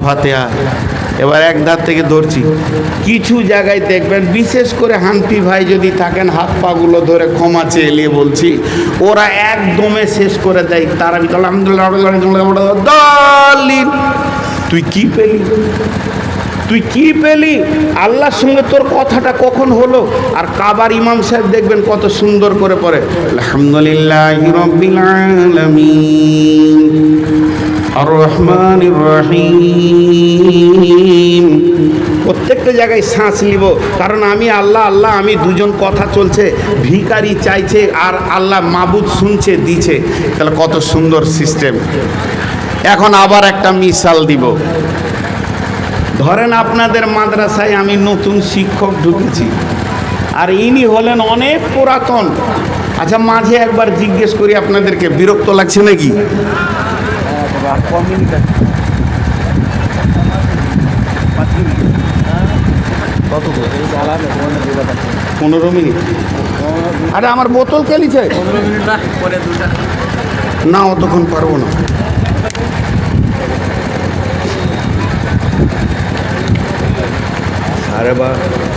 ফাতিহা। এবার এক ধার থেকে ধরছি, কিছু জায়গায় দেখবেন বিশেষ করে হানফি ভাই যদি থাকেন হাত পাগুলো ধরে ক্ষমা চেয়ে এলিয়ে বলছি, ওরা একদমে শেষ করে দেয় তারা ভিতরে আলহামদুলিল্লাহ। তুই কি পেলি? তুই কি পেলি? আল্লাহর সঙ্গে তোর কথাটা কখন হলো? আর কাবার ইমাম সাহেব দেখবেন কত সুন্দর করে পড়ে আলহামদুলিল্লাহি রাব্বিল আলামিন আর রহমানির রহিম। প্রত্যেকটা জায়গায় শ্বাস নিব, কারণ আমি আল্লাহ আল্লাহ, আমি দুজন কথা চলছে, ভিখারি চাইছে আর আল্লাহ মাবুদ শুনছে দিছে। তাহলে কত সুন্দর সিস্টেম। এখন আবার একটা মিসাল দিব। ধরেন আপনাদের মাদ্রাসায় আমি নতুন শিক্ষক ঢুকেছি, আর ইনি হলেন অনেক পুরাতন। আচ্ছা, মাঝে একবার জিজ্ঞেস করি আপনাদেরকে, বিরক্ত লাগছে নাকি? 15 মিনিট। আরে আমার বোতল খেলিছে না, অতক্ষণ পারবো না।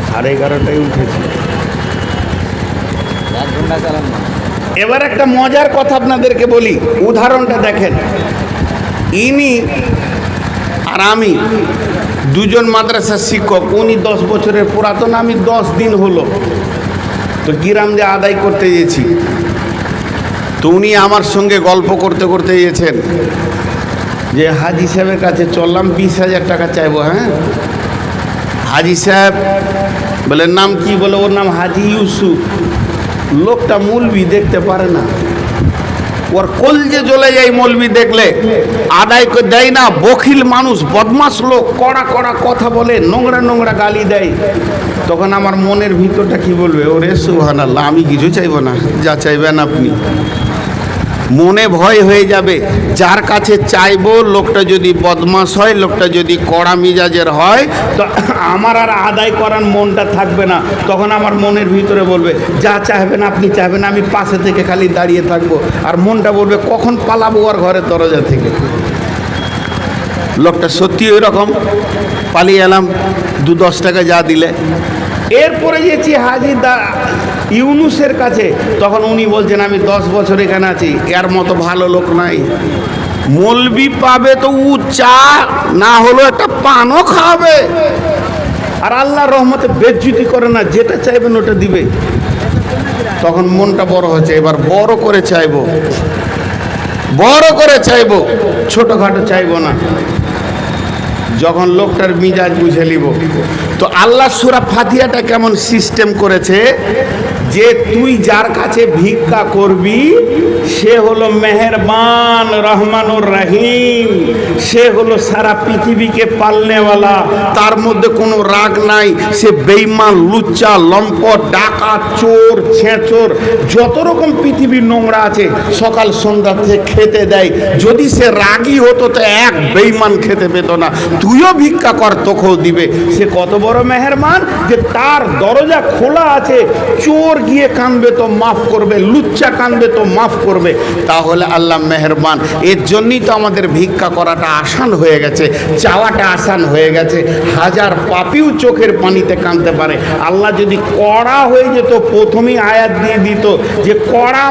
সাড়ে 11টায় উঠেছি। এবার একটা মজার কথা আপনাদেরকে বলি, উদাহরণটা দেখেন। ইনি আর আমি দুজন মাদ্রাসার শিক্ষক। উনি 10 বছরের পুরাতন, আমি 10 দিন হলো। তো গ্রাম যে আদায় করতে গিয়েছি, তো উনি আমার সঙ্গে গল্প করতে করতে গিয়েছেন যে হাজি সাহেবের কাছে চললাম, 20,000 টাকা চাইবো। হ্যাঁ, হাজি সাহেব বলে নাম কি? বলে ওর নাম হাজি ইউসুফ। লোকটা মৌলবি দেখতে পারে না, ওর কলজে জ্বলে যায় মৌলবি দেখলে। আদায় করে দেয় না, বখিল মানুষ, বদমাস লোক, কড়া কড়া কথা বলে, নোংরা নোংরা গালি দেয়। তখন আমার মনের ভিতরটা কি বলবে? ওরে সুবহানাল্লাহ, আমি কিছু চাইবো না, যা চাইবেন আপনি। মনে ভয় হয়ে যাবে। যার কাছে চাইবো লোকটা যদি বদমাস হয়, লোকটা যদি কড়া মিজাজের হয়, তো আমার আর আদায় করার মনটা থাকবে না। তখন আমার মনের ভিতরে বলবে যা চাইবেন আপনি চাইবেন, আমি পাশে থেকে খালি দাঁড়িয়ে থাকবো। আর মনটা বলবে কখন পালাবো আর ঘরের দরজা থেকে। লোকটা সত্যি ওই রকম, পালিয়ে এলাম 2-10 টাকা যা দিলে। এরপরে গেছি হাজি ইউনুসের কাছে, তখন উনি বলছেন আমি 10 বছর এখানে আছি, এর মতো ভালো লোক নাই। মৌলবি পাবে তো উ চা না হলো একটা পানও খাবে, আর আল্লাহর রহমতে বেজ্জতি করে না, যেটা চাইবেন ওটা দিবে। তখন মনটা বড় হয়েছে, এবার বড় করে চাইবো, বড় করে চাইবো, ছোটখাটো চাইবো না। যখন লোকটার মিজাজ বুঝে নিব, তো আল্লাহ সূরা ফাতিহাটা কেমন সিস্টেম করেছে যে তুই যার কাছে ভিক্ষা করবি সে হলো মেহেরবান রহমানুর রহিম, সে হলো সারা পৃথিবীকে পালনেওয়ালা, তার মধ্যে কোনো রাগ নাই। সে বেঈমান, লুচ্চা, লম্পট, ডাকাত, চোর, ছেঁচোর, যত রকম পৃথিবীর নোংরা আছে সকাল সন্ধ্যা থেকে খেতে দেয়। যদি সে রাগী হতো তো এক বেঈমান খেতে পেত না। তুইও ভিক্ষা কর, তোকেও দিবে। সে কত বড় মেহেরবান যে তার দরজা খোলা আছে, চোর গিয়ে কাঁদবে তো মাফ করবে, লুচ্চা কাঁদবে তো মাফ করবে। তাহলে আল্লাহ মেহেরবান। এর জন্যই তো আমাদের ভিক্ষা করাটা আসান হয়ে গেছে, চাওয়াটা আসান হয়ে গেছে। হাজার পাপীও চোখের পানিতে কাঁদতে পারে। আল্লাহ যদি কড়া হয়ে যেত, প্রথমেই আয়াত দিয়ে দিত যে কড়া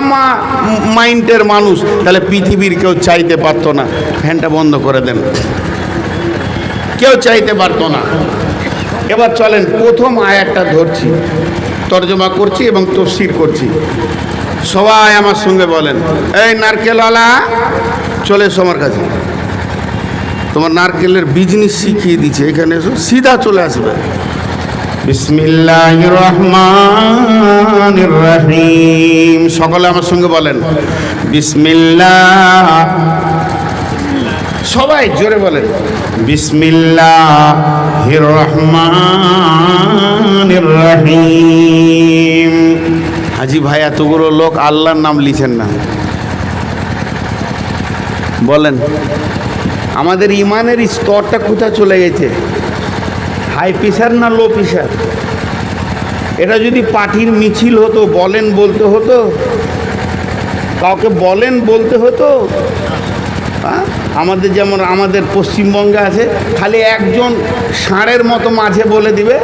মাইন্ডের মানুষ, তাহলে পৃথিবীর কেউ চাইতে পারতো না। ফ্যানটা বন্ধ করে দেন, কেউ চাইতে পারতো না। এবার চলেন প্রথম আয়াতটা ধরছি, তর্জমা করছি এবং তফসির করছি। সবাই আমার সঙ্গে বলেন, এই নারকেলওয়ালা চলে এসো আমার কাছে, তোমার নারকেলের বিজনেস শিখিয়ে দিচ্ছে, এখানে এসো, সিধা চলে আসবে। বিসমিল্লাহির রহমানির রহিম। সকলে আমার সঙ্গে বলেন বিসমিল্লাহ। সবাই জোরে বলেন বিসমিল্লাহির রহমানির রহিম। হাজি ভাই এতগুলো লোক আল্লাহর নাম লিখেন না, বলেন আমাদের ইমানের স্তরটা কোথায় চলে গেছে? হাই প্রেশার না লো প্রেশার? এটা যদি পার্টির মিছিল হতো, বলেন বলতে হতো, কাউকে বলেন বলতে হতো, আমাদের যেমন আমাদের পশ্চিমবঙ্গে আছে, খালি একজন ষাঁড়ের মতো মাঝে বলে দিবে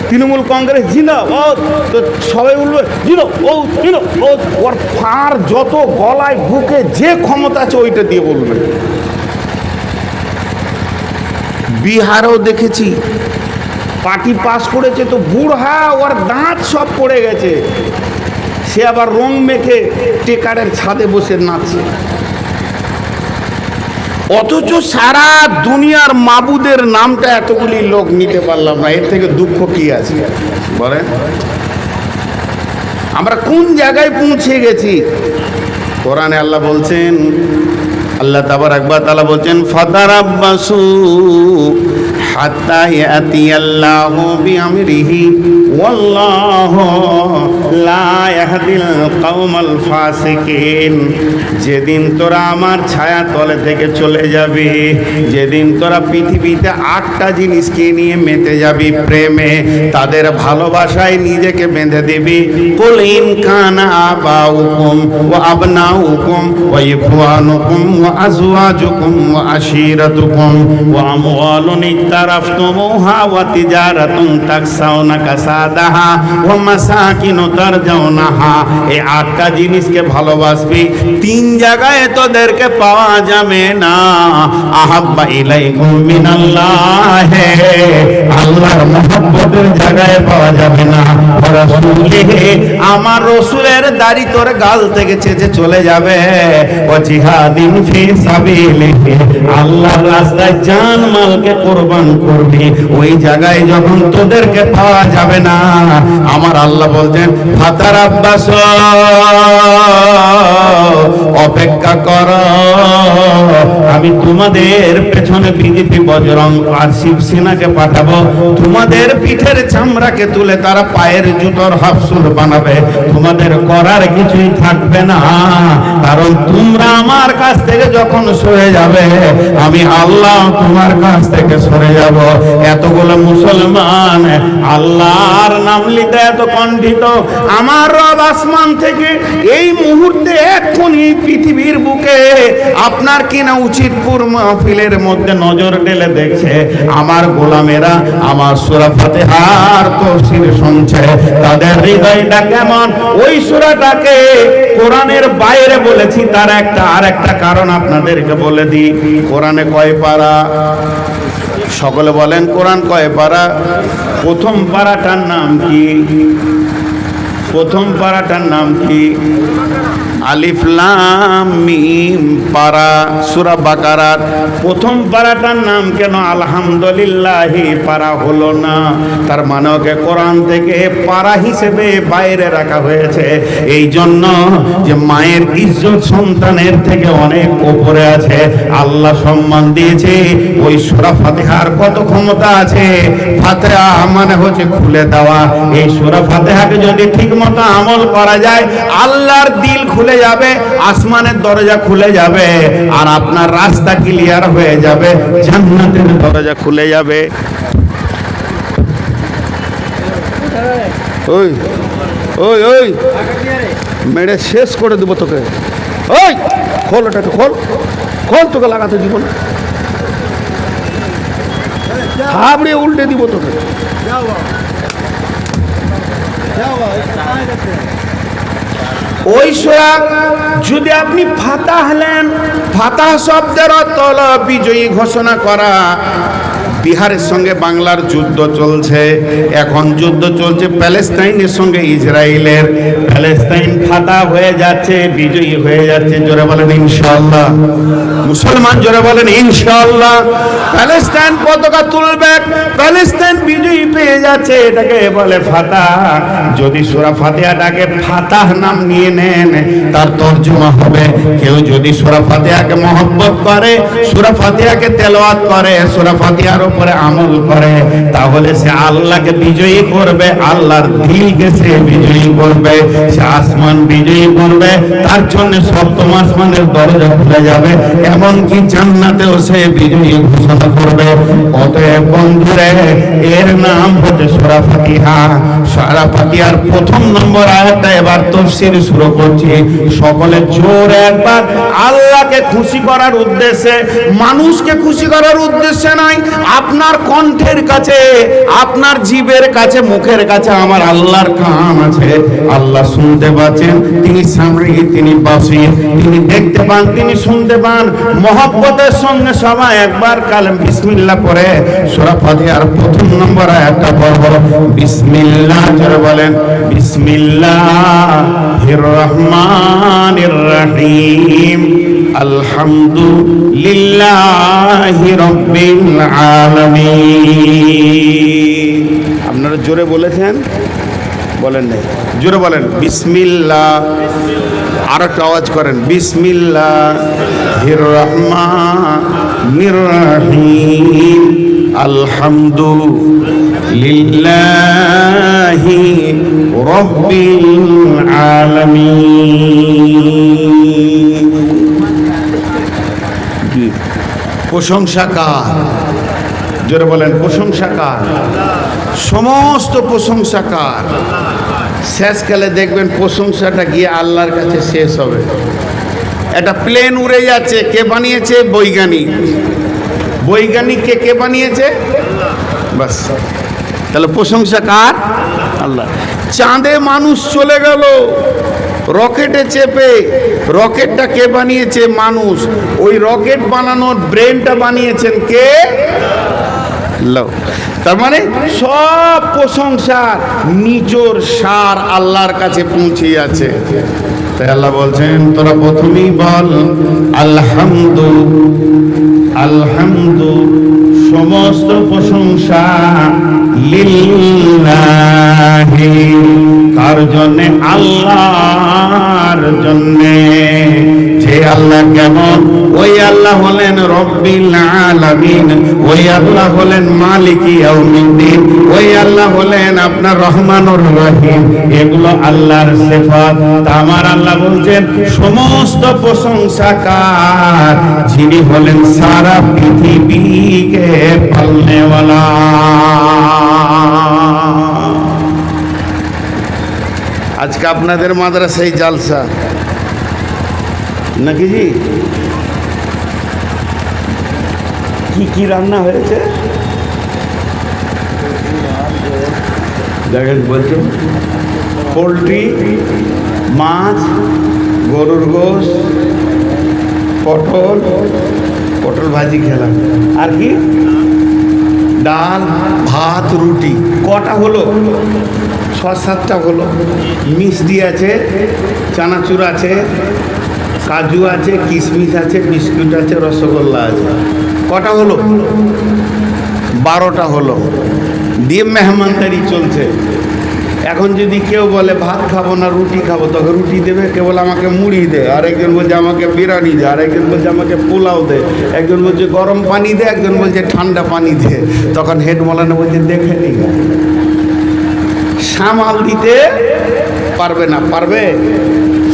তৃণমূল কংগ্রেস জিন্দাবাদ, তো সবাই বলবে জিন্দাবাদ, ওর ফাঁড় যত গলায় বুকে যে ক্ষমতা আছে ওইটা দিয়ে বলবে। বিহারেও দেখেছি পার্টি পাস করেছে তো বুড়া, ওর দাঁত সব পড়ে গেছে, সে আবার রং মেখে টেকারের ছাদে বসে নাচছে। অথচ সারা দুনিয়ার মাবুদের নামটা এতগুলি লোক নিতে পারলাম না, এর থেকে দুঃখ কি আছে বলেন? আমরা কোন জায়গায় পৌঁছে গেছি? কোরআনে আল্লাহ বলছেন, আল্লাহ তাবারাক ওয়া তাআলা বলছেন ফাতারাব্বাসু হাত্তা ইয়াতিয়াল্লাহু বিআমরিহি ওয়াল্লাহু লা ইয়াহদিল কওমাল ফাসিকিন। যেদিন তোরা আমার ছায়া তলে থেকে চলে যাবি, যেদিন তোরা পৃথিবীতে 8টা জিনিসকে নিয়ে মেতে যাবি প্রেমে, তাদের ভালোবাসায় নিজেকে বেঁধে দিবি। কুল ইন কানা আবাউকুম ওয়া আবনাউকুম ওয়া ইখওয়ানুকুম ওয়া আজওয়াজুকুম ওয়া আশিরাতুকুম ওয়া আমওয়ালুন ইকতারাফতুমুহা ওয়া তিজারাতুন তাকসাউনা কাসাদাহা ওয়া মাসাকিনু তারজাউনাহা। এই 8টা জিনিসকে ভালোবাসবি। 3 জায়গায় তোদেরকে পাওয়া যাবে না। আহাব্বা ইলাইকুম মিনাল্লাহ, আল্লাহর মহব্বতের জায়গায় পাওয়া যাবে না। রাসূলিহি, আমার রাসূলের দাড়ি তোর গাল থেকে চেঁচে চলে যাবে। ও জিহাদিন ফি সাবিলিহি, আল্লাহর রাস্তায় জান মালকে কুরবান করবি, ওই জায়গায় যখন তোদেরকে পাওয়া যাবে না, আমার আল্লাহ বলতেন ফাতারাব্বাস, অপেক্ষা কর, আমি তোমাদের পেছনে বিজেপি বজরং আর শিবসেনাকে পাঠাবো, তোমাদের পিঠের চামড়াকে তুলে তারা পায়ের জুতোর হাফসুল বানাবে, তোমাদের করার কিছুই থাকবে না। কারণ তোমরা আমার কাছ থেকে যখন সরে যাবে, আমি আল্লাহ তোমার কাছ থেকে সরে যাব। এতগুলো মুসলমান আল্লাহর নাম নিতে এত কণ্ঠিত, আমার রব আসমান থেকে এই মুহূর্তে এক্ষুনি পৃথিবীর বুকে আপনার কিনা উচিতপুর মাহফিলের মধ্যে নজর ঢেলে দেখছে, আমার গোলামেরা আমার সূরা ফাতিহার তাফসীর শুনছে, তাদের হৃদয়টা কেমন। ওই সূরাটাকে কোরআনের বাইরে বলেছি, তার আরেকটা কারণ আপনাদেরকে বলে দিই। কোরআনে কয় পারা? সকলে বলেন কোরআন কয় পারা? প্রথম পারাটার নাম কি? প্রথম পারাটার নাম কি? আলিফ লাম মিম পারা। সূরা বাকারার প্রথম পারাটার নাম কেন আলহামদুলিল্লাহি পারা হলো না? তার মানে ওকে কোরআন থেকে পারা হিসেবে বাইরে রাখা হয়েছে, এই জন্য যে মায়ের ইজ্জত সন্তানের থেকে অনেক উপরে আছে, আল্লাহ সম্মান দিয়েছে। ওই সূরা ফাতিহার কত ক্ষমতা আছে। ফাতিহা মানে হচ্ছে খুলে দেওয়া। এই সূরা ফাতিহাকে যদি ঠিকমতো আমল করা যায়, আল্লাহর দিল খুলে যাবে, আসমানের দরজা খুলে যাবে, আর আপনার রাস্তা ক্লিয়ার হয়ে যাবে, জান্নাতের দরজা খুলে যাবে। ওই ওই ওই মেরে শেষ করে দেবো তোকে। ওই খোল, ওটাকে খোল, খোল, তোকে লাগাতে দিব না, হাবড়ে উল্টে দিব তোকে। ওই সূরা যদি আপনি ফাতাহ হলেন, ফাতাহ শব্দের অর্থ হলো বিজয়ী ঘোষণা করা। বিহারের সঙ্গে বাংলার যুদ্ধ চলছে, এখন যুদ্ধ চলছে প্যালেস্টাইনের সঙ্গে ইসরায়েলের। প্যালেস্টাইন ফাতাহ হয়ে যাচ্ছে, বিজয়ী হয়ে যাচ্ছে। জোরে বলেন ইনশাআল্লাহ। মুসলমান জোরে বলেন ইনশাআল্লাহ। প্যালেস্টাইন পতাকা তুলবে, প্যালেস্টাইন বিজয়ী পেয়ে যাচ্ছে, এটাকে বলে ফাতাহ। যদি সূরা ফাতিহাটাকে ফাতাহ নাম নিয়ে নেন, তার তরজমা হবে, কেউ যদি সূরা ফাতিহাকে মহব্বত করে, সূরা ফাতিহাকে তেলাওয়াত করে, সূরা ফাতিহার উপরে আমল করে, তাহলে সে আল্লাহকে বিজয়ী করবে, আল্লাহর দিলকে সে বিজয়ী করবে, সে আসমান বিজয়ী করবে, তার জন্য সপ্তম আসমানের দরজা খুলে যাবে, এমনকি জান্নাতেও সে বিজয়ী ঘোষণা করবে। অতএব বন্ধুরে, এর নাম হচ্ছে সূরা ফাতিহা। সূরা ফাতিহার প্রথম নম্বর আয়াতটা এবার তাফসীর শুরু করছি। সকলে জোরে একবার আল্লাহকে খুশি করার উদ্দেশ্যে, মানুষকে খুশি করার উদ্দেশ্যে নয়, আপনার কণ্ঠের কাছে, আপনার জিভের কাছে, মুখের কাছে আমার আল্লাহর কান আছে। আল্লাহ শুনতে পাচ্ছেন, তিনি সামরি, তিনি বাসির, তিনি দেখতে পান, তিনি শুনতে পান। মহব্বতের সঙ্গে সবাই একবার কালেম বিসমিল্লাহ পড়ে সূরা ফাতিহার প্রথম নম্বর আয়াতটা পড়ব। বিসমিল্লাহ জোরে বলেন, বিসমিল্লাহির রহমানির রহিম, আলহামদুলিল্লাহি রাব্বিল আলামিন। আপনারা জোরে বলেছেন, বলেন নাই? জোরে বলেন বিসমিল্লাহ। আর একটা আওয়াজ করেন, বিসমিল্লাহির রহমানির রহিম, আলহামদুলিল্লাহি রাব্বিল আলামিন। প্রশংসা কার? জোরে বলেন, প্রশংসা কার? সমস্ত প্রশংসা কার? শেষকালে দেখবেন প্রশংসাটা গিয়ে আল্লাহর কাছে শেষ হবে। একটা প্লেন উড়ে যাচ্ছে, কে বানিয়েছে? বৈজ্ঞানিক। বৈজ্ঞানিককে কে বানিয়েছে? বাস, তাহলে প্রশংসা কার? আল্লাহ। চাঁদে মানুষ চলে গেল রকেটে চেপে, রকেটটা কে বানিয়েছে? মানুষ। ওই রকেট বানানোর ব্রেনটা বানিয়েছেন কে? আল্লাহ। তার মানে সব প্রশংসা নিচোর সার আল্লাহর কাছে পৌঁছে আছে। তাই আল্লাহ বলছেন, তোরা প্রথমেই বল আলহামদু, আলহামদু, সমস্ত প্রশংসা লিল্লাহি। কার জন্যে? আল্লাহর জন্যে। যে আল্লাহ কেমন? ওই আল্লাহ হলেন রব্বিল আলামিন, ওই আল্লাহ হলেন মালিকি ইয়াউমিদ্দিন, ওই আল্লাহ হলেন আপনার রহমানুর রহিম। এগুলো আল্লাহর সিফাত। আমার আল্লাহ বলছেন সমস্ত প্রশংসা কার? যিনি হলেন সারা পৃথিবীকে পালনেওয়ালা। আজকে আপনাদের মাদ্রাসায় জালসা নাকি জি? কি কি রান্না হয়েছে দেখেন, বলছো পোলট্রি, মাছ, গরুর গোশ, পটল, পটল ভাজি খেলাম, আর কি ডাল, ভাত, রুটি। কটা হলো? 6-7টা হলো। মিষ্টি আছে, চানাচুর আছে, কাজু আছে, কিশমিশ আছে, বিস্কুট আছে, রসগোল্লা আছে। কটা হলো? 12টা হলো। দিয়ে মেহমানদারি চলছে। এখন যদি কেউ বলে ভাত খাবো না রুটি খাবো, তখন রুটি দেবে, কেবল আমাকে মুড়ি দে, আরেকজন বলছে আমাকে বিরিয়ানি দে, আরেকজন বলছে আমাকে পোলাও দে, একজন বলছে গরম পানি দে, একজন বলছে ঠান্ডা পানি দে। তখন হেড মৌলানা বলছে দেখে নি, সামাল দিতে পারবে না। পারবে?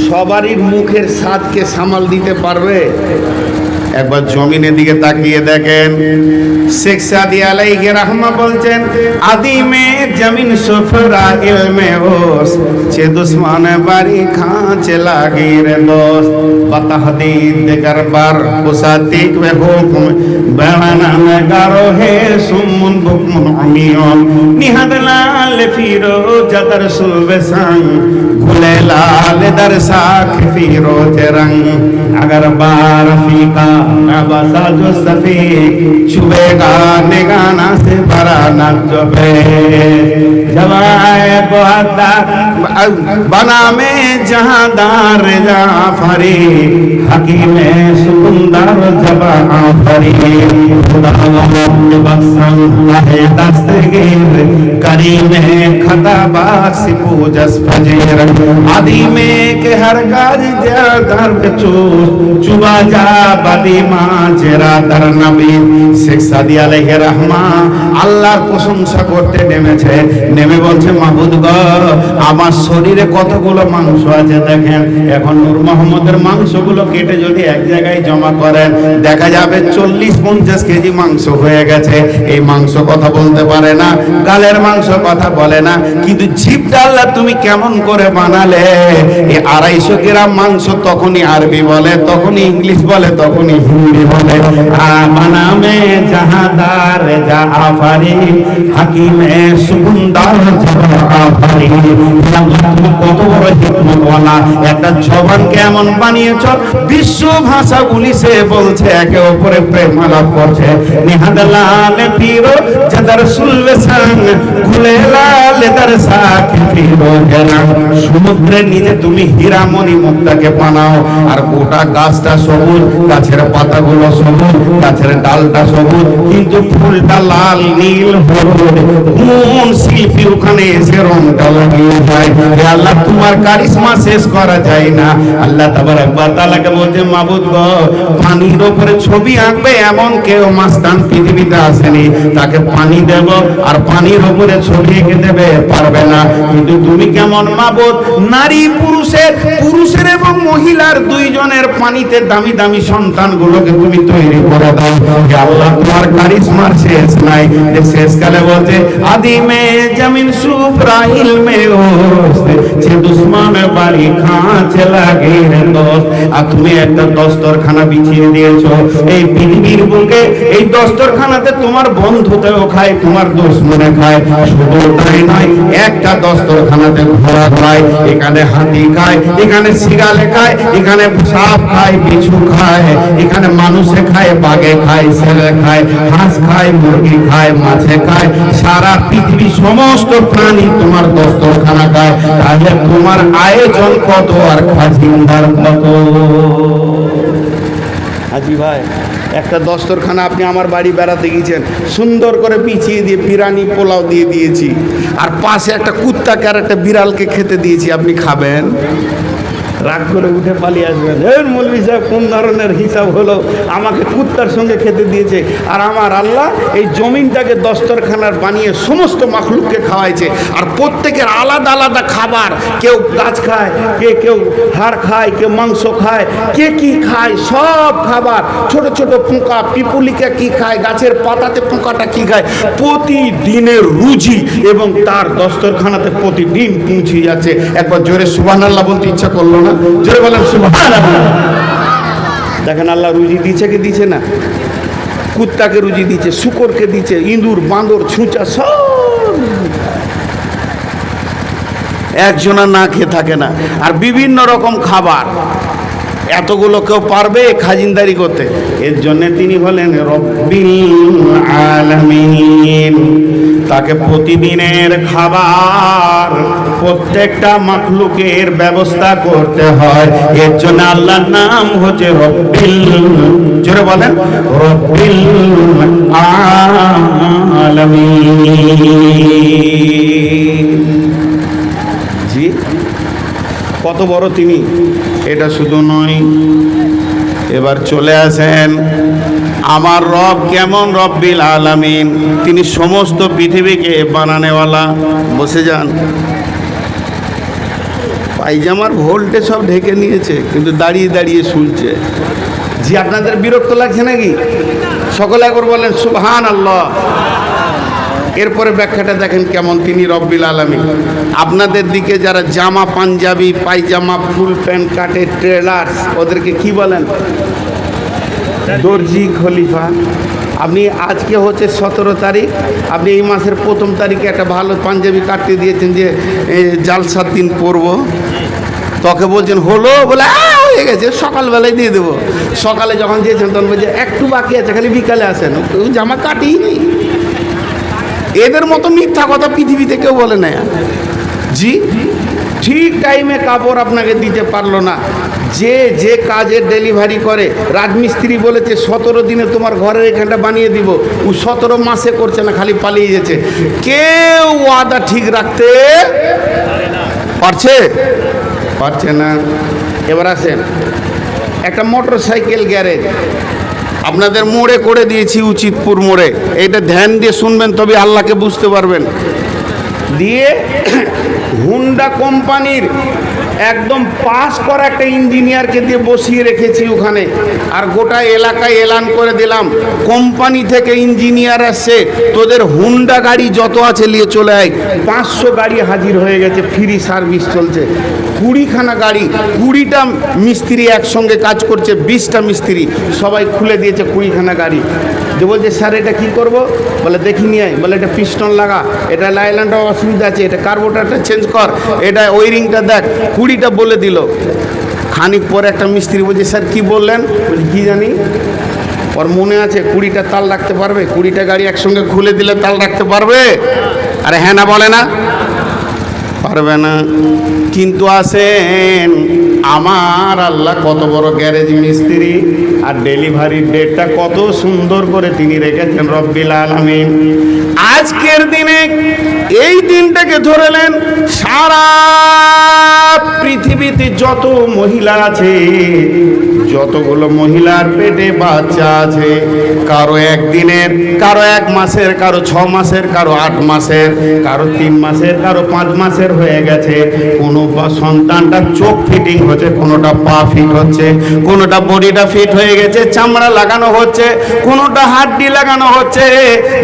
সবারই মুখের স্বাদকে সামাল দিতে পারবে? একবার জমিনের দিকে তাকিয়ে দেখেন। শেখ সাদি আলাইহি রাহমা বলছেন, আদি মে জমিন সুফরা ইলমে হোস, চে দুশ্মন বাড়ি খাঁচে লাগি রে দোস্ত, বাতাহদিদ দেগার বার কুসাতিক মে হুকুম বেড়ানা মে গারো হে সুমুন বুকমুন অমিয়ন, নিহাদ লাল ফিরো জাদর সুলবে সং, গুলে লাল দর সাখ ফিরোজ রং, अगर बारफी का नवासा जो सफेद छुएगा निगाना से भरा नजबे, जब आए बुहदा बना में जहांदार जाफरी, हकीमे सुंदर जब आफरी, खुदा बख्शम है दस्तगीर करीमे खताबास पूजस फजीर, आदि में के हर काज दर চুবা যা বাদি মা জেরা দার নবী। শেখ সাদি আলাইহি রাহমা আল্লাহর প্রশংসা করতে নেমেছে। নেমে বলছে, মাবুদ গো, আমার আমার শরীরে কতগুলো মাংস আছে দেখেন। এখন নূর মোহাম্মদের মাংসগুলো কেটে যদি এক জায়গায় জমা করেন, দেখা যাবে 40-50 কেজি মাংস হয়ে গেছে। এই মাংস কথা বলতে পারে না, গালের মাংস কথা বলে না, কিন্তু জিভটা আল্লাহ তুমি কেমন করে বানালে। এই 250 গ্রাম মাংস তখনই আরবি বলে, তখনই ইংলিশ বলে, তখনই হিন্দি বলে। বানামে জাহাদার যা আফারি হাকিমে সুন্দর আফারি। কত বড় হিকমত ওয়ালা একটা জবান কেমন বানিয়েছ, বিশ্ব ভাষাগুলি সে বলছে, একে অপরে প্রেম আলাপ করছে। নিহাদালালে পীরো যাদার সুলবে সাং গুলে লালে দার সাকি পীরো জানা। সমুদ্রের নিচে তুমি হীরামণি মুক্তাকে বানাও, আর গোটা গাছটা সবুজ, গাছের পাতাগুলো সবুজ, গাছের ডালটা সবুজ, কিন্তু ফুলটা লাল নীল হলুদ। কোন শিল্পী ওখানে এসে রংটা লাগিয়ে যায়? আল্লাহ তোমার কারিশমা শেষ করা যায় না। আল্লাহ তাবারক ওয়া তাআলাকে বলছে, মাবুদ গো, পানির উপরে ছবি আঁকবে এমন কেউ মাস্তান পৃথিবীতে আসেনি। তাকে পানি দেব আর পানির উপরে ছবি এঁকে দেবে, পারবে না। কিন্তু তুমি কেমন মাবুদ, নারী পুরুষের এবং মহিলার দুইজনের পানিতে দামি দামি সন্তানগুলোকে তুমি তৈরি করে দাও। আল্লাহ তোমার কারিশমার শেষ নাই। শেষকালে বলছে, আদিমে জমিন সুফরাইল মে ওস্তে যে দুশ্মন বাড়ি খাঁচে লাগে রে দোস্ত। আর তুমি একটা দস্তরখানা বিছিয়ে দিয়েছো এই পৃথিবীর বুকে। এই দস্তরখানাতে তোমার বন্ধুতেও খায়, তোমার দুশ্মনে খায়। শুধু তাই নয়, একটা দস্তরখানাতে ঘোড়া খায়, এখানে হাতি খায়, এখানে শিয়ালে খায়, এখানে সাপ খায়, বিছু খায়, এখানে মানুষে খায়, বাঘে খায়, ছেলে খায়, হাঁস খায়, মুরগি খায়, মাছে খায়। সারা পৃথিবী সমস্ত প্রাণী তোমার দস্তরখানা খায়। তাহলে তোমার আয়োজন কত আর খাজিন্দার কত? হাজি ভাই, একটা দস্তরখানা আপনি আমার বাড়ি বেড়াতে গিয়েছেন, সুন্দর করে পিছিয়ে দিয়ে বিরিয়ানি পোলাও দিয়ে দিয়েছি, আর পাশে একটা কুত্তাকে আর একটা বিড়ালকে খেতে দিয়েছি, আপনি খাবেন? রাগ করে উঠে পালিয়ে আসবেন, মৌলভী সাহেব কোন ধরনের হিসাব হলো, আমাকে কুত্তার সঙ্গে খেতে দিয়েছে। আর আমার আল্লাহ এই জমিনটাকে দস্তরখানার বানিয়ে সমস্ত মাখলুককে খাওয়াইছে, আর প্রত্যেকের আলাদা আলাদা খাবার। কেউ গাছ খায়, কেউ হাড় খায়, কেউ মাংস খায়, কে কি খায়, সব খাবার। ছোট ছোট পোকা, পিপুলিকা কি খায়, গাছের পাতাতে পোকাটা কি খায়, প্রতিদিনের রুজি এবং তার দস্তরখানাতে প্রতিদিন পৌঁছে যাচ্ছে। একবার জোরে সুবহানাল্লাহ বলতে ইচ্ছা করলো না? জোরে বলেন সুবহানাল্লাহ। দেখেন আল্লাহ রুজি দিচ্ছে কি দিচ্ছে না? কুত্তাকে রুজি দিচ্ছে, শুকরকে দিচ্ছে, ইঁদুর, বাঁদর, ছুঁচা সব। একজনা না খেয়ে থাকে না। আর বিভিন্ন রকম খাবার, এতগুলো কেউ পারবে খাজিনদারি করতে? এর জন্য তিনি হলেন রব্বিল আলামিন। তাকে প্রতিদিনের খাবার প্রত্যেকটা মাখলুকের ব্যবস্থা করতে হয়। এর জন্য আল্লাহর নাম হচ্ছে রব্বিল, জোরে বলেন, রব্বিল আলামিন। জি, কত বড় তিনি! এটা শুধু নয়, এবার চলে আসেন আমার রব কেমন, রব্বিল আলামিন। তিনি সমস্ত পৃথিবীকে বানানেওয়ালা। বসে যান। পায়জামার ভোল্টে সব ঢেকে নিয়েছে, কিন্তু দাঁড়িয়ে দাঁড়িয়ে শুনছে। জি, আপনাদের বিরক্ত লাগছে নাকি? সকলে একবার বলেন সুবহানাল্লাহ। এরপরে ব্যাখ্যাটা দেখেন কেমন, তিনি রব্বিল আলামিন। আপনাদের দিকে যারা জামা, পাঞ্জাবি, পায়জামা, ফুল প্যান্ট কাটে, ট্রেলার্স, ওদেরকে কি বলেন? দর্জি, খলিফা। আপনি আজকে হচ্ছে 17 তারিখ, আপনি এই মাসের 1 তারিখে একটা ভালো পাঞ্জাবি কাটতে দিয়েছেন যে জালসার দিন পরবো, তোকে বলছেন হলো, বলে হয়ে গেছে, সকালবেলায় দিয়ে দেবো। সকালে যখন দিয়েছেন তখন বলছে একটু বাকি আছে, খালি বিকালে আসেন, জামা কাটিই নি। এদের মতো মিথ্যা কথা পৃথিবীতে কেউ বলে না। জি, ঠিক টাইমে কাপড় আপনাকে দিতে পারলো না। যে কাজের ডেলিভারি করে, রাজমিস্ত্রি বলেছে 17 দিনে তোমার ঘরের এখানটা বানিয়ে দিব, ও 17 মাসে করছে না, খালি পালিয়ে যাচ্ছে। কেউ ওয়াদা ঠিক রাখতে পারছে না। এবার আসেন, একটা মোটর সাইকেল গ্যারেজ আপনাদের মোড়ে করে দিয়েছি, উচিতপুর মোড়ে। এইটা ধ্যান দিয়ে শুনবেন, তবে আল্লাহকে বুঝতে পারবেন। দিয়ে হুন্ডা কোম্পানির একদম পাস করা একটা ইঞ্জিনিয়ারকে দিয়ে বসিয়ে রেখেছি ওখানে। আর গোটা এলাকায় এলান করে দিলাম, কোম্পানি থেকে ইঞ্জিনিয়ার আসছে, তোদের হুন্ডা গাড়ি যত আছে নিয়ে চলে আয়। 500 গাড়ি হাজির হয়ে গেছে, ফ্রি সার্ভিস চলছে। 20খানা গাড়ি, 20টা মিস্ত্রি একসঙ্গে কাজ করছে, 20টা মিস্ত্রি সবাই খুলে দিয়েছে 20খানা গাড়ি। যে বলছে স্যার এটা কি করব? বলে দেখি নিয়ে আয়। বলে এটা পিস্টন লাগা, এটা লাইলানটা অসুবিধা আছে, এটা কার্বোরেটরটা চেঞ্জ কর, এটা ওয়ারিংটা দেখ। 20টা বলে দিল। খানিক পরে একটা মিস্ত্রি বলছে স্যার কি বললেন? বলছি কি জানি। ওর মনে আছে 20টা তাল রাখতে পারবে? 20টা গাড়ি একসঙ্গে খুলে দিলে তাল রাখতে পারবে? আরে হ্যাঁ না বলে না? পারবে না। কিন্তু আসেন আমার আল্লাহ কত বড় গ্যারেজ মিস্ত্রি, আর ডেলিভারির ডেটটা কত সুন্দর করে তিনি রেখেছেন রব্বিল আলামিন। আজকের দিনে এই দিনটাকে ধরেলেন, সারা পৃথিবীতে যত মহিলা আছে, যতগুলো মহিলার পেটে বাচ্চা আছে, কারো একদিনের, কারো 1 মাসের, কারো 6 মাসের, কারো 8 মাসের, কারো 3 মাসের, কারো 5 মাসের হয়ে গেছে। কোনো সন্তানটা চোখ ফিটিং হচ্ছে, কোনোটা পা ফিট হচ্ছে, কোনোটা বডিটা ফিট হয়ে গেছে, চামড়া লাগানো হচ্ছে, কোনোটা হাড্ডি লাগানো হচ্ছে।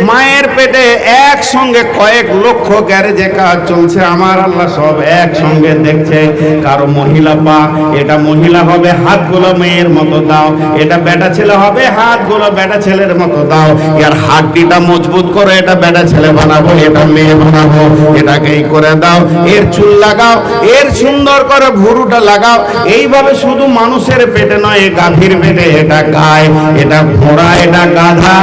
মায়ের পেটে একসঙ্গে কয়েক লক্ষ গ্যারেজে কাজ চলছে, আমার আল্লাহ সব একসঙ্গে দেখছে। কারো মহিলা পা, এটা মহিলা হবে, হাতগুলো মেয়ের মতো দাও। এটা বেটা ছেলে হবে, হাতগুলো বেটা ছেলের মতো দাও। এর হাড্ডিটা মজবুত করে, এটা বেটা ছেলে বানাবো, এটা মেয়ে বানাবো, এটাকে এই করে দাও। এর চুল লাগাও, এর সুন্দর করে ভুরুটা লাগাও। এইভাবে শুধু মানুষের পেটে নয়, গাভীর পেটে এটা গায়, এটা ঘোড়া, এটা গাধা।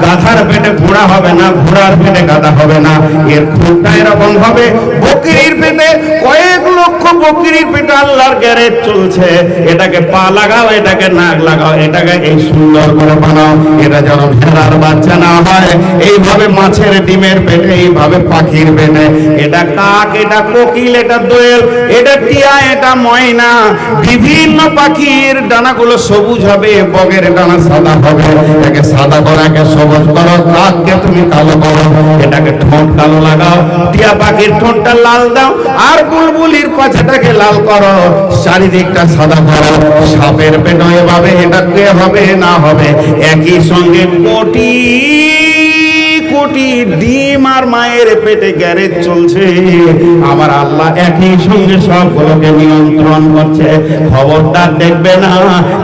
গাধার পেটে ঘোড়া হবে না, ঘোড়ার পেটে গাধা হবে না। এর খুঁটটা এরকম হবে। বকরির পেটে কয়েক লক্ষ বকরির পেটে আল্লাহর গ্যারেজ চলছে। এটাকে পা লাগাও, এটাকে নাক লাগাও, এটাকে এই সুন্দর করে বানাও, এটা যেন ভেড়ার বাচ্চা না হয়। এইভাবে মাছের ডিমের পেটে, এইভাবে পাখির পেটে, এটা কাক, এটা কোকিল, এটা দোয়েল, এটা টিয়া, এটা ময়না। বিভিন্ন পাখির ডানাগুলো সবুজ হবে, বগের ডানা সাদা হবে। এটাকে সাদা করো, একে সবুজ করো, কাককে তুমি কালো করো, এটাকে ঠোঁট কালো লাগাও। টিয়া পাখির ঠোঁটটা লাল দাও, আর বুলবুলির পাছাটাকে লাল করো, চারিদিকটা সাদা করো। সাপের পেটও এভাবে, এটা কে হবে না হবে। একই সঙ্গে কোটি কোটি ডিম আর মায়ের পেটে গ্যারেজ চলছে। আমার আল্লাহ একই সঙ্গে সবগুলোকে নিয়ন্ত্রণ করছে। খবরদার দেখবে না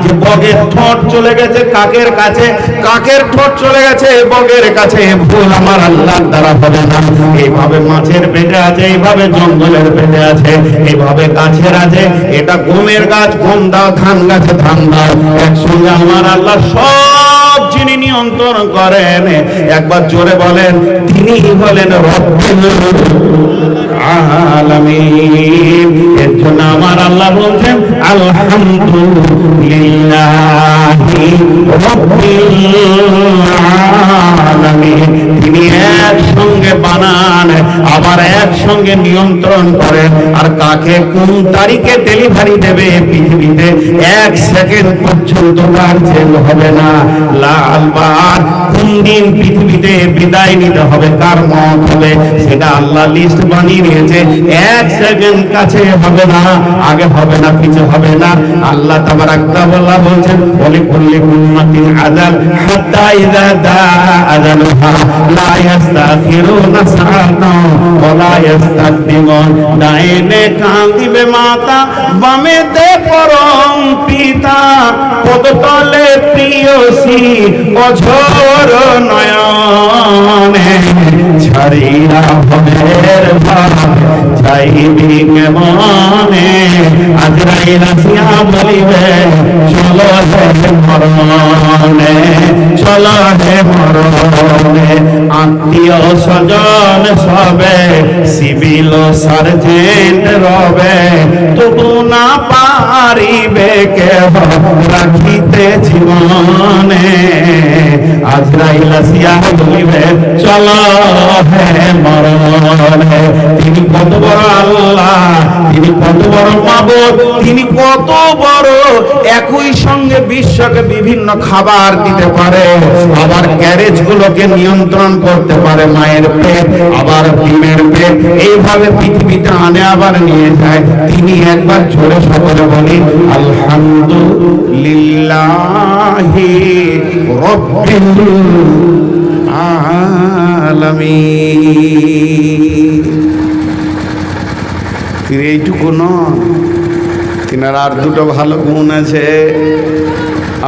যে বগের ঠোঁট চলে গেছে কাকের কাছে, কাকের ঠোঁট চলে গেছে বগের কাছে। ভুল আমার আল্লাহর দ্বারা হবে না। এইভাবে মাছের পেটে আছে, এইভাবে জঙ্গলের পেটে আছে, এইভাবে গাছের আছে। এটা গমের গাছ, গম দাও, ধান গাছে ধান দাও। একসঙ্গে আমার আল্লাহ সব যিনি নিয়ন্ত্রণ করেন, একবার জোরে বলেন, তিনি হলেন রব্বুল আলামিন। এর জন্য আমার আল্লাহ বলছেন আলহামদুলিল্লাহি রব্বিল আলামিন। তিনি একসঙ্গে বানান, আবার একসঙ্গে নিয়ন্ত্রণ করেন। আর কাকে কোন তারিখে ডেলিভারি দেবে পৃথিবীতে 1 সেকেন্ড পর্যন্ত তার চেঞ্জ হবে না। লালবার কোন দিন পৃথিবীতে বিদায় নিতে হবে, কার মত হবে, সেটা আল্লাহ লিস্ট বানিয়ে নিয়েছে। 1 সেকেন্ড কাছে হবে না, আগে হবে না, পিছে হবে না। আল্লাহ তাবারাক তাআলা বলছেন ওলি কুল্লি উম্মাতিন আজাল হাত্তা ইযা দা আজালুহা লা ইস্তাখিরুনা সাআতান ওয়া লা ইস্তাকদিমুন। ডাইনে কাঁদিবে মাতা, বামে দে পরম পিতা, পদতলে প্রিয়সী অঝোর নয়নে। ছাড়িয়া ভবের ভাব যাইবি কেমনে, আজরাইল আসিয়া বলিবে চলো হে মরণে, চলো হে মরণে। আত্মীয় স্বজন সবে, সিভিল সার্জেন্ট রবে, তবু না পারিবে কেহ রাখিতে জীবনে। আজরাইল আসিয়া বলিবে চলো হ্যাঁ মরণ। তিনি কত বড় আল্লাহ, তিনি কত বড় মাবুদ, তিনি কত বড়। একই সঙ্গে বিশ্বকে বিভিন্ন খাবার দিতে পারে, আবার গ্যারেজ গুলোকে নিয়ন্ত্রণ করতে পারে, মায়ের পেট আবার ডিমের পেট, এইভাবে পৃথিবীতে আনে আবার নিয়ে যায়। তিনি একবার জোরে সকলে বলি আলহামদুলিল্লাহি রাব্বিল আলামিন। তিনি এইটুকু নন, তিনার আর দুটো ভালো গুণ আছে।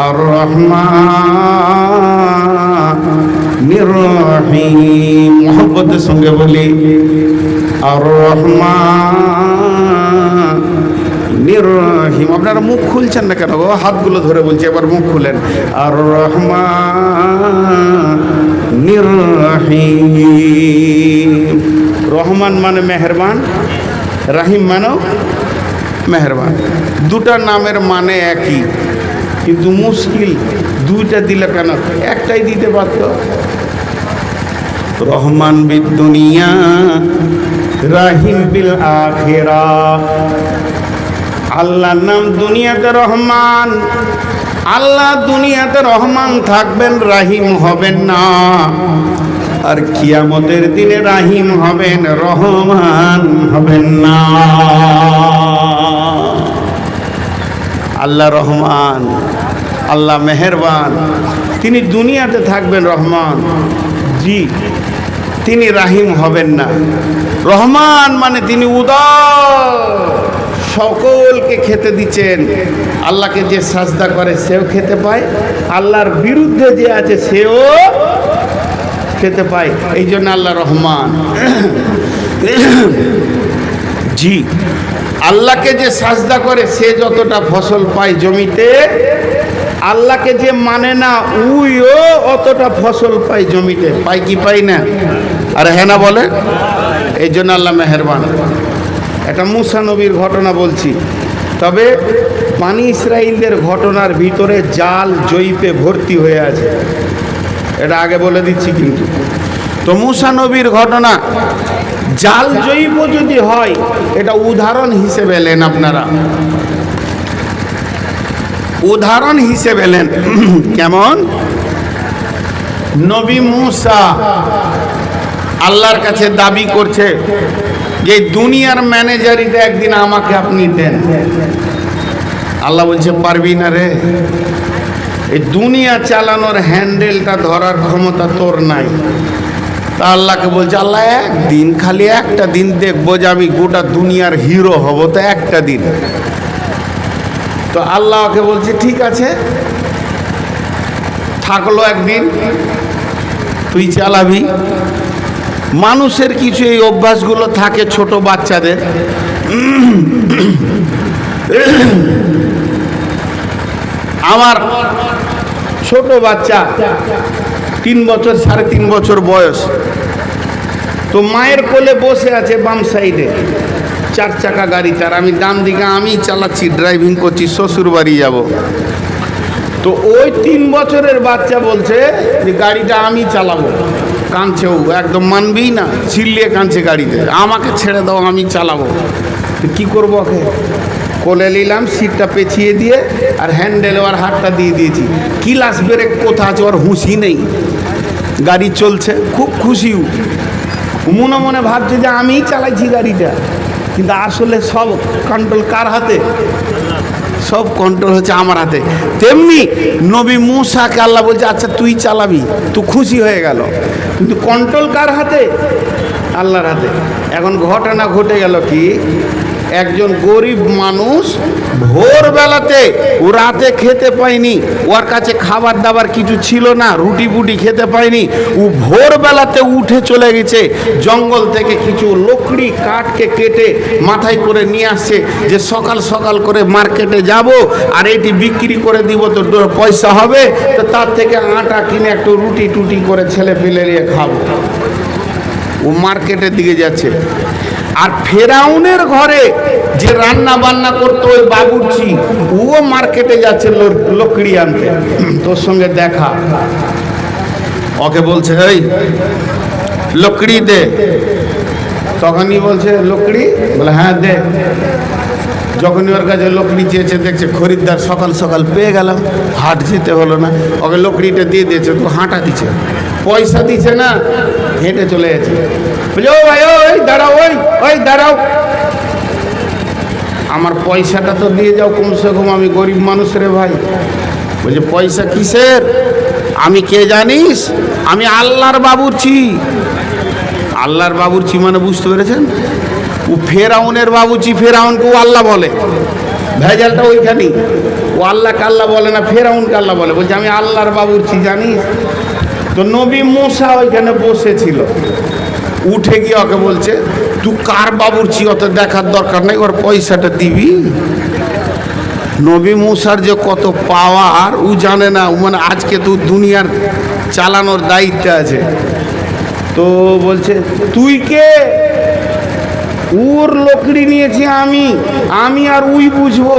আর রহমানির রহিম, মোহব্বতের সঙ্গে বলি আর রহমানির রহিম। আপনারা মুখ খুলছেন না কেন গো? হাতগুলো ধরে বলছি, এবার মুখ খুলেন। আর রহমানির রহিম। রহমান মানে মেহেরবান, রাহিম মানেও মেহেরবান। দুটা নামের মানে একই, কিন্তু মুশকিল দুইটা দিলে কেন? একটাই দিতে পারত। রহমান বিদ দুনিয়া, রাহিম বিল আখিরাহ। আল্লাহর নাম দুনিয়াতে রহমান, আল্লাহ দুনিয়াতে রহমান থাকবেন, রাহিম হবেন না। আর কিয়ামতের দিনে রাহিম হবেন, রহমান হবেন না। আল্লাহ রহমান, আল্লাহ মেহেরবান, তিনি দুনিয়াতে থাকবেন রহমান, জি, তিনি রাহিম হবেন না। রহমান মানে তিনি উদার, সকলকে খেতে দিচ্ছেন। আল্লাহকে যে সাজদা করে সেও খেতে পায়, আল্লাহর বিরুদ্ধে যে আছে সেও খেতে পায়। এই জন্য আল্লাহ রহমান। জি, আল্লাহকে যে সাজদা করে সে যতটা ফসল পায় জমিতে, আল্লাহকে যে মানে না উইও অতটা ফসল পায় জমিতে। পাই কি পাই না? আর হ্যাঁ না বলে? এই জন্য আল্লাহ মেহেরবান। এটা মুসা নবীর ঘটনা বলছি, তবে পানি ইসরাইলদের ঘটনার ভিতরে জাল জয়ীপে ভর্তি হয়ে আছে, এটা আগে বলে দিচ্ছি। কিন্তু তো মুসা নবীর ঘটনা জাল জৈব যদি হয়, এটা উদাহরণ হিসেবে নেন আপনারা, উদাহরণ হিসেবে নেন। কেমন? নবী মুসা আল্লাহর কাছে দাবি করছে যে দুনিয়ার ম্যানেজারিতে একদিন আমাকে আপনি দেন। আল্লাহ বলছে পারবি না রে, এই দুনিয়া চালানোর হ্যান্ডেলটা ধরার ক্ষমতা তোর নাই। তা আল্লাহকে বলছে, আল্লাহ একদিন, খালি একটা দিন দেখবো যে আমি গোটা দুনিয়ার হিরো হব, তো একটা দিন। তো আল্লাহকে বলছে ঠিক আছে, থাকলো একদিন, তুই চালাবি। মানুষের কিছু এই অভ্যাসগুলো থাকে ছোট বাচ্চাদের। আমার ছোট বাচ্চা 3 বছর 3.5 বছর বয়স, তো মায়ের কোলে বসে আছে বাম সাইডে 4 চাকা গাড়ি তার, আমি ডান দিকে আমি চালাচ্ছি, ড্রাইভিং করছি, শ্বশুর বাড়ি যাব। তো ওই 3 বছরের বাচ্চা বলছে যে গাড়িটা আমি চালাবো। কাঁদছেও, একদম মানবেই না, চিল্লিয়ে কাঁদছে গাড়িতে, আমাকে ছেড়ে দাও, আমি চালাবো। তো কী করবো? ওকে কোলে নিলাম, সিটটা পেঁচিয়ে দিয়ে আর হ্যান্ডেলে ওর হাতটা দিয়ে দিয়েছি। ক্লাস ব্রেক কোথা আছে ওর হুঁশি নেই, গাড়ি চলছে, খুব খুশিও, মনে মনে ভাবছে যে আমিই চালাইছি গাড়িটা, কিন্তু আসলে সব কন্ট্রোল কার হাতে? সব কন্ট্রোল হচ্ছে আমার হাতে। তেমনি নবী মুসাকে আল্লাহ বলছে আচ্ছা তুই চালাবি, তুই খুশি হয়ে গেল, কিন্তু কন্ট্রোল কার হাতে? আল্লাহর হাতে। এখন ঘটনা ঘটে গেল কি, একজন গরিব মানুষ ভোরবেলাতে, ও রাতে খেতে পায়নি, ওর কাছে খাবার দাবার কিছু ছিল না, রুটি বুটি খেতে পায়নি, ও ভোরবেলাতে উঠে চলে গেছে জঙ্গল থেকে কিছু লকড়ি কাঠকে কেটে মাথায় করে নিয়ে আসছে, যে সকাল সকাল করে মার্কেটে যাব আর এটি বিক্রি করে দিব, তো পয়সা হবে, তো তার থেকে আটা কিনে একটু রুটি টুটি করে ছেলে পেলে নিয়ে খাবো। ও মার্কেটের দিকে যাচ্ছে। আর ফেরাউনের ঘরে যে রান্না বান্না করতো ওই বাবুর্চি, ও মার্কেটে যাচ্ছে লকড়ি আনতে, তোর সঙ্গে দেখা। ওকে বলছে এই লকড়ি দে। তখনই বলছে লকড়ি, বলে হ্যাঁ দে। যখনই ওর কাছে লকড়ি চেয়েছে, দেখছে খরিদ্দার, সকাল সকাল পেয়ে গেলাম, হাট যেতে হলো না। ওকে লকড়িটা দিয়ে দিয়েছে, তো হাঁটা দিচ্ছে, পয়সা দিচ্ছে না, হেঁটে চলে গেছে। বলছে ও ভাই, ওই দাঁড়াও, ওই দাঁড়াও, আমার পয়সাটা তো দিয়ে যাও কমসে কম, আমি গরিব মানুষ রে ভাই। বলছে পয়সা কিসের? আমি কে জানিস? আমি আল্লাহর বাবুর্চি। আল্লাহর বাবুর্চি মানে বুঝতে পেরেছেন? ও ফেরাউনের বাবুর্চি, ফেরাউনকে ও আল্লাহ বলে। ভেজালটা ওইখানেই, ও আল্লাহকে আল্লাহ বলে না, ফেরাউনকে আল্লাহ বলে। বলছে আমি আল্লাহর বাবুর্চি জানিস? তো নবী মুসা ওইখানে বসেছিল, উঠে গিয়ে ওকে বলছে তুই কার বাবুর্চি, অত দেখার দরকার নেই, ওর পয়সাটা দিবি। নবী মুসার যে কত পাওয়ার ও জানে না, মানে আজকে তো দুনিয়ার চালানোর দায়িত্ব আছে। তো বলছে তুই কে? ওর লকড়ি নিয়েছি আমি আর উই বুঝবো,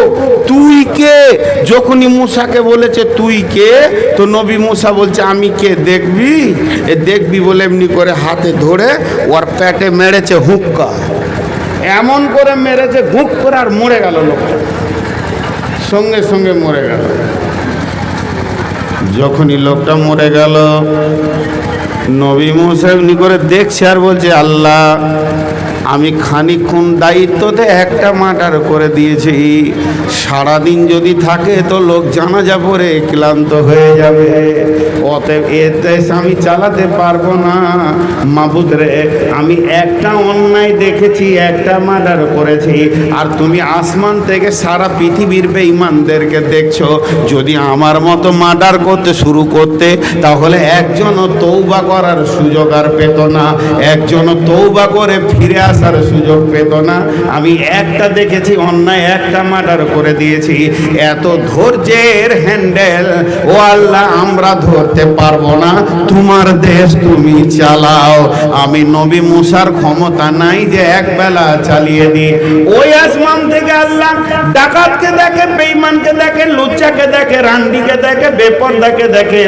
তুই কে? যখনই মুসাকে বলেছে তুই কে, তো নবী মুসা বলছে আমি কে দেখবি? এ দেখবি বলে এমনি করে হাতে ধরে ওর পেটে মেরেছে হুক্কা, এমন করে মেরেছে হুক করে, আর মরে গেল লোকটা, সঙ্গে সঙ্গে মরে গেল। যখনই লোকটা মরে গেল, নবী মুসা এমনি করে দেখছে আর বলছে আল্লাহ, আমি খানিকক্ষণ দায়িত্বতে একটা মার্ডার করে দিয়েছি, সারাদিন যদি থাকে তো লোক জানাজা পড়ে ক্লান্ত হয়ে যাবে, অতএব এতে আমি চালাতে পারবো না। মাবুদ রে, আমি একটা অন্যায় দেখেছি, একটা মার্ডার করেছি, আর তুমি আসমান থেকে সারা পৃথিবীর বেঈমানদেরকে দেখছো, যদি আমার মতো মার্ডার করতে শুরু করতে, তাহলে একজনও তৌবা করার সুযোগ আর পেত না, একজনও তৌবা করে ফিরে আসার সুযোগ পেত না। আমি একটা দেখেছি অন্যায়, একটা মার্ডার করে দিয়েছি, এত ধৈর্যের হ্যান্ডেল ও আল্লাহ আমরা ধরতে পারবো না, তোমার দেশ তুমি চালাও। আমি নবী মুসার ক্ষমতা নাই যে একবেলা চালিয়ে দিই। ওই আসমান থেকে আল্লাহ ডাকাতকে দেখে, বেঈমানকে দেখে, লুচ্চাকে দেখে, রান্ডিকে দেখে, বেপরদাকে দেখে,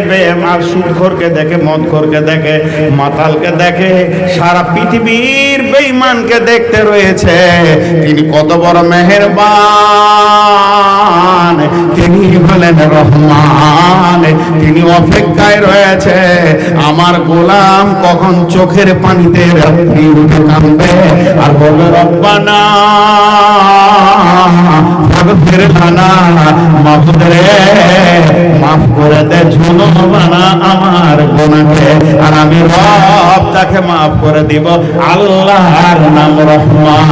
সুদখোরকে দেখে, মদখোরকে দেখে, মাতালকে দেখে, সারা পৃথিবীর বেঈমানকে দেখতে রয়েছে। তিনি কত বড় মেহেরবান, তিনি হলেন রহমান। তিনি অপেক্ষায় রয়েছে আমার গোলাম কখন চোখের পানিতে রাত্রি উঠে কাঁদবে আর বলবে রব্বানা ফাগফির লানা, মাফ রে, মাফ করে দে ঝুনুবানা আমার গুনাহকে, আর আমি রব তাকে মাফ করে দিব। আল্লাহর নাম রহমান।